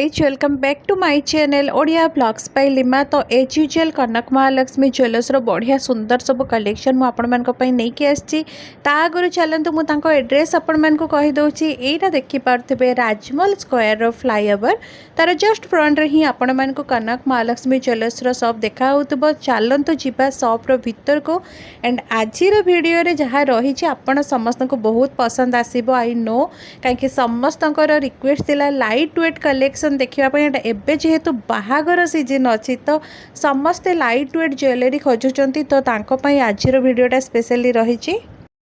Guys welcome back to my channel Odia blogs by Lima. तो as usual Kanak Mahalakshmi jewellers बढ़िया सुंदर सब कलेक्शन मुझे नहीं आसी आगु चलतु मुझे एड्रेस आपको कहीदे यहाँ देखिपे राजमहल स्क्वायर फ्लाईओवर तार जस्ट फ्रंट ही आपण मानक कनक महालक्ष्मी ज्वेलर्स शॉप देखा हो। चलतु जीवा शॉप्र भीतर को एंड आज भिडियो जहाँ रही आपण समस्त को बहुत पसंद आसो आई नो कहीं समस्त रिक्वेस्ट थिला लाइट वेट कलेक्शन देखापी एवं जेहेतु बाहागर सीजन अच्छी तो समस्ते लाइट वेट ज्वेलरी खोजुंट तो आज भिडियोटा स्पेशली रही।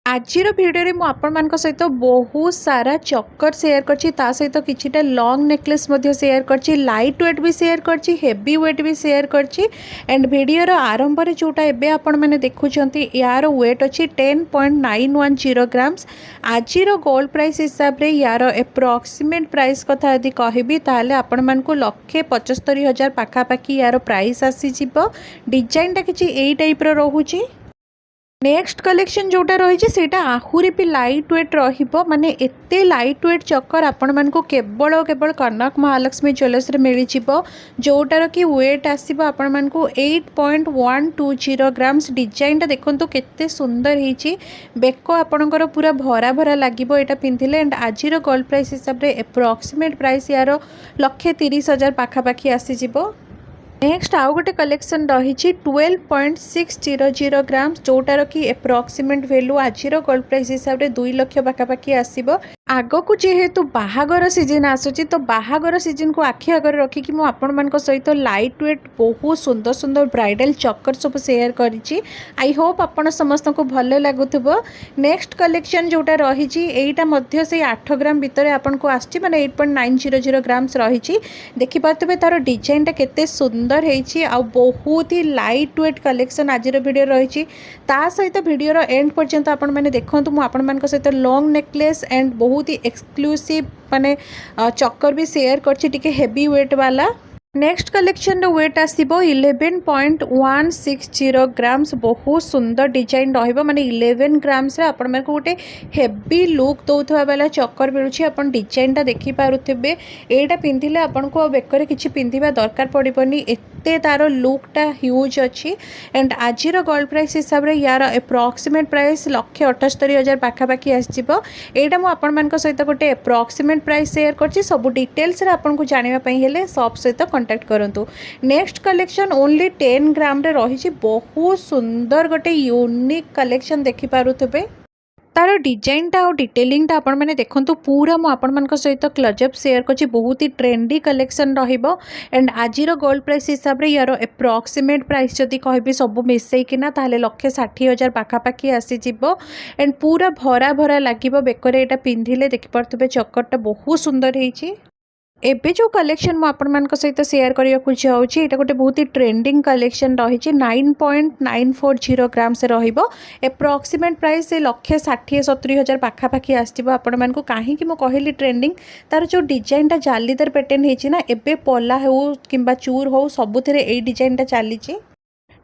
आज भिडियो में आपण सहित बहुत सारा चक्कर शेयर करछि सहित किछिटा लॉन्ग नेकलेस शेयर करछि लाइट वेट भी शेयर करछि हेवी वेट भी शेयर करछि एंड भिडियोर आरंभ में जोटा एबे आपण माने देखुछंती यार वेट अछि 10.910 ग्राम्स। आज गोल्ड प्राइस हिसाब रे यार एप्रोक्सीमेट प्राइस कथा यदि कहबी ताले आपण मानकु 1,75,000 पाखापाखि यार प्राइस आसी जिवो। डिजाइनटा किछि एई टाइप रो रहुछि। नेक्स्ट कलेक्शन जोटा रही है आहुरी भी लाइट वेट माने एते लाइट वेट चक्कर आपण मानकु केवल केवल कनक महालक्ष्मी ज्वेलर्स रे मिल जिवो जोटार कि वेट आसीबो आपण मानकु 8.120 ग्राम्स। डिजाइनटा देखंतु केते सुंदर हिची बेको आपणकर पूरा भरा भरा लागिबो एटा पिंधिले एंड आजिर गोल्ड प्राइस हिसाब रे एप्रोक्सीमेट प्राइस यार 1,30,000 पाखापाखि आसी जिवो। नेक्स्ट आउ गोटे कलेक्शन रही 12.600 ग्राम्स जोटार कि एप्रोक्सीमेट वैल्यू आज गोल्ड प्राइस हिसाब से 2 लाख पाखापाखि आसो। आग को जेहेतु बाहागर सीजन आसूची तो बाहागर सीजन को आखि आगे रखिकी मुझे सहित लाइट वेट बहुत सुंदर सुंदर ब्राइडल चक्कर सब शेयर करी। आई होप आपण समस्त को भल लगुव। नेक्स्ट कलेक्शन जोटा रही यहाँ से 8 ग्राम भितर आपको आसी माने 8.900 ग्राम्स रही देखिपे तार डिजाइनटा केते सुंदर है आ बहुत ही लाइट वेट कलेक्शन आज वीडियो रही। सहित वीडियोर एंड पर्यंत आपण मैंने देखूँ मुझे सहित लॉन्ग नेकलेस एंड बहुत ही एक्सक्लूसिव माने चक्कर भी शेयर करछि हेवी वेट वाला। नेक्स्ट कलेक्शन वेट आसीबो 11.160 ग्राम्स। बहुत सुंदर डिजाइन रहिबो माने 11 ग्राम्स रे आपण माने गोटे हेवी लुक दउथवा वाला चक्कर मिलुछि। आपण डिजाइनटा देखि पारुथिबे एटा पिंधिले आपण को बेकरे किछि पिंधिबा दरकार पड़िबनी एते तारो लुकटा ह्यूज अछि एंड आजिर गोल्ड प्राइस हिसाब रे यार एप्रोक्सीमेट प्राइस 1,78,000 पाखापाखि आसीबो। एटा मु आपण मानक सहित गोटे एप्रोक्सीमेट प्राइस शेयर करछि सब डिटेल्स रे आपण को जानिबा पई हेले शॉप सहित कांटेक्ट करंतु। नेक्स्ट कलेक्शन ओनली 10 ग्राम रे रही बहुत सुंदर गोटे यूनिक कलेक्शन देखि पारुथबे तार डिजाइनटा और डिटेलिंगटा आपण मैंने देखंतु पूरा मु आपण मानक सहित क्लोजअप शेयर करछि बहुत ही ट्रेंडी कलेक्शन रहिबो एंड आजिर गोल्ड प्राइस हिसाब रे यार एप्रोक्सीमेट प्राइस जदि कहबी सब मिसेइकिना ताले 1,60,000 पाखापाखि आसी जिवो एंड पूरा भरा भरा लागिबो बेकरे एटा पिंधिले देखि पारथबे चक्करटा बहुत सुंदर हेछि। एबे जो कलेक्शन मु आपण मानक सहित शेयर करिया को चाहूची एटा गोटे बहुत ही ट्रेंडिंग कलेक्शन रही 9.940 ग्राम्स रहिबो। Approximate price 1,60,70,000 पाखापाखि आसजिबो। आपण मानकु काहे कि मु कहली ट्रेंडिंग तार जो डिजाइनटा जालीदार पैटर्न हेछि ना एबे पला हो किंबा चूर हो सबुथिरे एई डिजाइनटा चलीछि।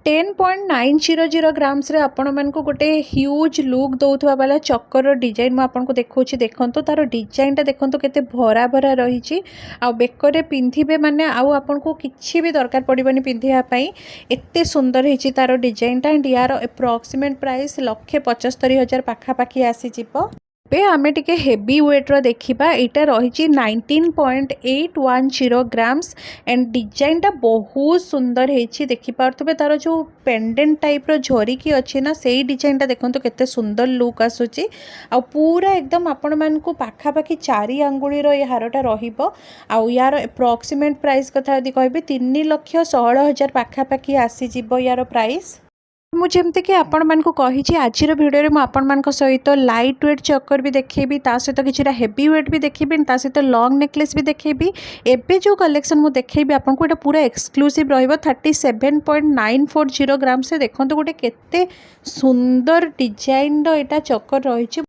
10.900 ग्राम्स रे आपण मानकु गोटे ह्यूज लुक दउथवा वाला चक्कर डिजाइन आपको देखौछि देखंतु तार डिजाइनटा देखंतु केते भरा भरा रही आ बेकरे पिंधिबे माने आउ आपनको किछि भी दरकार पड़िबनी पिंधिया पई एते सुंदर हेछि तार डिजाइनटा एंड यार एप्रोक्सीमेट प्राइस 1,75,000 पाखापाखि आसी जिवो। पे आमे टिके हेवी वेट रो देखिबा एटा रही 19.810 ग्राम्स एंड डिजाइनटा बहुत सुंदर हेछि देखि पारथबे तार जो पेंडेंट टाइप रो झरी की अछि ना सेही डिजाइनटा देखंतु केते सुंदर लुक आसुची आ पूरा एकदम आपण मानकु पाखापाखि 4 आंगुली रो ये हारटा रहिबो आ यार एप्रोक्सीमेट प्राइस कथा यदि कहबे 3,16,000 पाखापाखि आसी जिवो यार प्राइस। मुझे कि आपण मानकु कहिछि आजिर भिडियो रे मु आपण मानक सहित लाइट वेट चक्कर भी देखेबी ता सहित किछिटा हेवी वेट भी देखेबी ता सहित लॉन्ग नेकलेस भी देखेबी। एबे जो कलेक्शन मु देखेबी आपनको एटा पूरा एक्सक्लूसिव रहिबो 37.940 ग्राम से देखंतु गोटे केते सुंदर डिजाइन रो एटा चक्कर रहिछि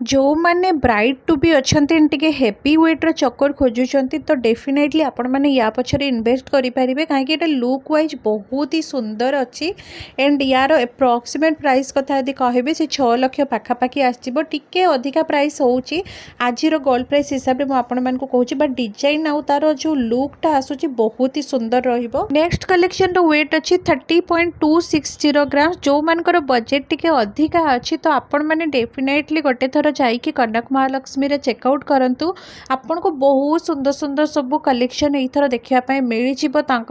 जो माने ब्राइड टू बी अच्छे टे हेवी वेट्र चकर खोजुंट तो डेफिनेटली आपण मैंने या पछरे इन्वेस्ट करेंगे कहीं लुक वाइज बहुत ही सुंदर अच्छी एंड यार एप्रोक्सीमेट प्राइस कथा यदि कहे से 6 लाख पाखापाखि आसो टी अधिका प्राइस होची आज गोल्ड प्राइस हिसाब से मुझे कहूँ बट डिजाइन आउ तार जो लुकटा आसूची बहुत ही सुंदर रहिबो। नेक्स्ट कलेक्शन रो वेट अच्छी 30.260 ग्राम जो मानकर बजेट टी अधिका अच्छी तो आपण मैंने डेफिनेटली गोटे थर जाइए कनक महालक्ष्मी चेकआउट करूँ आपन को बहुत सुंदर सुंदर सब कलेक्शन एथर देखापी मिल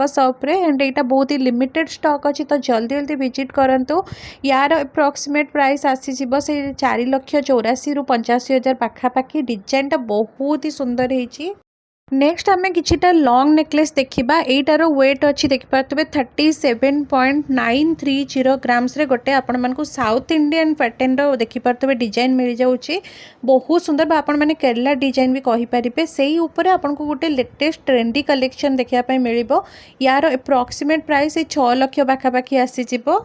सॉप्रे एंड यहाँ बहुत ही लिमिटेड स्टॉक अच्छी तो जल्दी जल्दी विजिट करूँ। यार एप्रोक्सीमेट प्राइस आसीजिव से 4,84,000 रु 85,000 पाखापाखि डिजाइनटा बहुत ही सुंदर है। नेक्स्ट आम किछिटा लॉन्ग नेकलेस देखा यहीटार वेट अच्छी देखिपे 37.930 ग्राम्स रे गोटे आपण साउथ इंडियन पैटर्न देखिपे डिजाइन मिल जाऊँगी बहुत सुंदर आपण मैंने केरला डिजाइन भी कहींपारे से आपन को गोटे लेटेस्ट ट्रेंडी कलेक्शन देखापी मिल यार एप्रोक्सीमेट प्राइस 6 लाख पाखापाखि आसीजिव।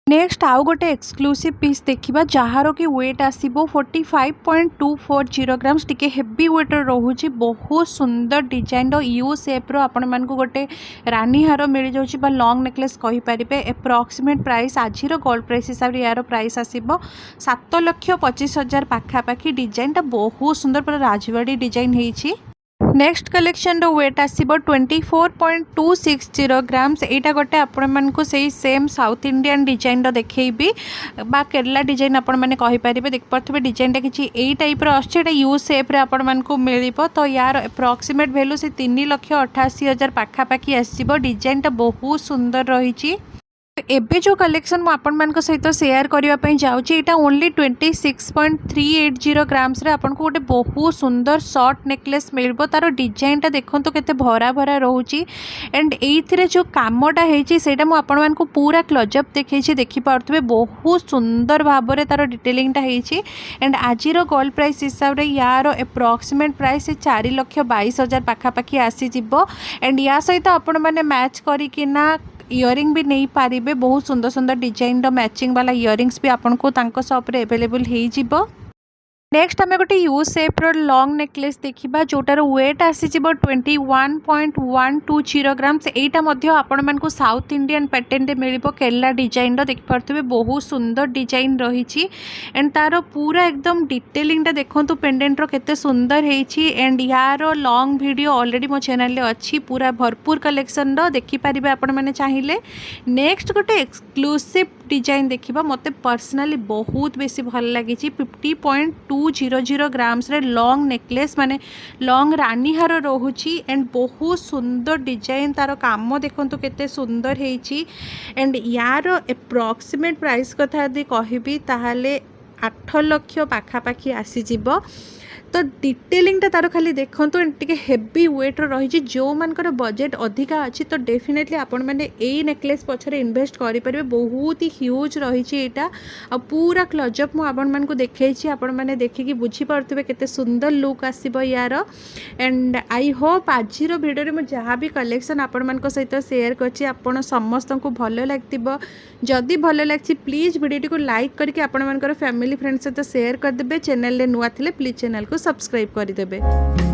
नेक्स्ट आउ गोटे एक्सक्लूसिव पीस देखा जार कि वेट आसो 45.240 ग्राम्स टी हेवी वेट रोचे बहुत सुंदर डिजाइन यू सेप्र आपण मानक गोटे रानी हार मिल जाऊँगी लॉन्ग नेकलेस कहींपारे एप्रोक्सीमेट प्राइस आज गोल्ड प्राइस हिसाब से यार प्राइस आसो 7,25,000 पाखापाखि डिजाइनटा बहुत सुंदर पूरा राजवाड़ी डिजाइन होती। नेक्स्ट कलेक्शन रो वेट आसीबो 24.260 ग्राम्स यहाँ गोटे आपण मानक से सेम साउथ इंडियन डिजाइन देखी बा केरला डिजाइन आपण मैंने कहींपारे देखिपे डिजाइनटा किसी यही टाइप अच्छे यू सेप्रे आपण मानक मिल तो यार एप्रोक्सीमेट वैल्यू से 3,88,000 पाखापाखि आसो डिजाइनटा बहुत सुंदर रही। एबे जो कलेक्शन मुझे सहित शेयर करने जाऊँगी यहाँ ओनली 26.380 ग्राम्स आपन को गोटे बहुत सुंदर शॉर्ट नेकलेस मिल तार डिजाइनटा देखो तो केते भरा भरा रोची एंड ये जो कामटा होता मुझे पूरा क्लोजअप देखी देखिपे बहुत सुंदर भाव में तार डिटेलिंगटा होती एंड आज गोल्ड प्राइस हिसाब से यार एप्रोक्सीमेट प्राइस 4,22,000 पाखापाखि आसीजिव एंड या सहित आपण मैंने मैच करना इयरिंग भी नहीं पारे बहुत सुंदर सुंदर डिजाइन मैचिंग वाला इयरिंग्स भी आपन को तांको शॉप रे अवेलेबल हो जिवो। नेक्स्ट आम गोटे यू सेप्र लॉन्ग नेकलेस देखा जोटार वेट आसीजिव 21.120 ग्राम्स यहाँ आपण मानक साउथ इंडियन पैटर्न मिल केरला डिजाइन देखिपे बहुत सुंदर डिजाइन रही एंड तार पूरा एकदम डिटेलिंगटा देखो पेंडेंटर केते सुंदर होती एंड यार लॉन्ग वीडियो ऑलरेडी मो चैनल अच्छी पूरा भरपूर कलेक्शन देखिपारे आपण मैंने चाहिए। नेक्स्ट गोटे एक्सक्लूसिव डिजाइन देखा मत पर्सनाली बहुत बेसी भल लगी 50.200 ग्राम्स रे लॉन्ग नेकलेस माने लॉन्ग रानी हार रोची एंड बहुत सुंदर डिजाइन तार काम देखो केते सुंदर होती एंड यार एप्रोक्सीमेट प्राइस कथा यदि कहबी ताहले 8 लाख पाखापाखि आसीजिव तो डिटेलिंगटा तार खाली देखो टे हेवी वेट रही जो मानकर बजेट अधिका अच्छी तो डेफिनेटली आपण मैंने यही नेकलेस पछरे इन्वेस्ट करेंगे बहुत ही ह्यूज रही आ पूरा क्लोजअप मुझे देखी आपण मैंने देखिकी बुझीपे केते सुंदर लुक आसो यार एंड आई होप आज भिडियो में जहाँ भी कलेक्शन आपण मान सहित शेयर करछि आपण समस्त को भल लगे जदि भल लगे प्लीज वीडियो को लाइक करके आपण मानकर फैमिली फ्रेंड सहित शेयर करदे चैनल नुआ थिले प्लीज चैनल को सब्सक्राइब करदेवे।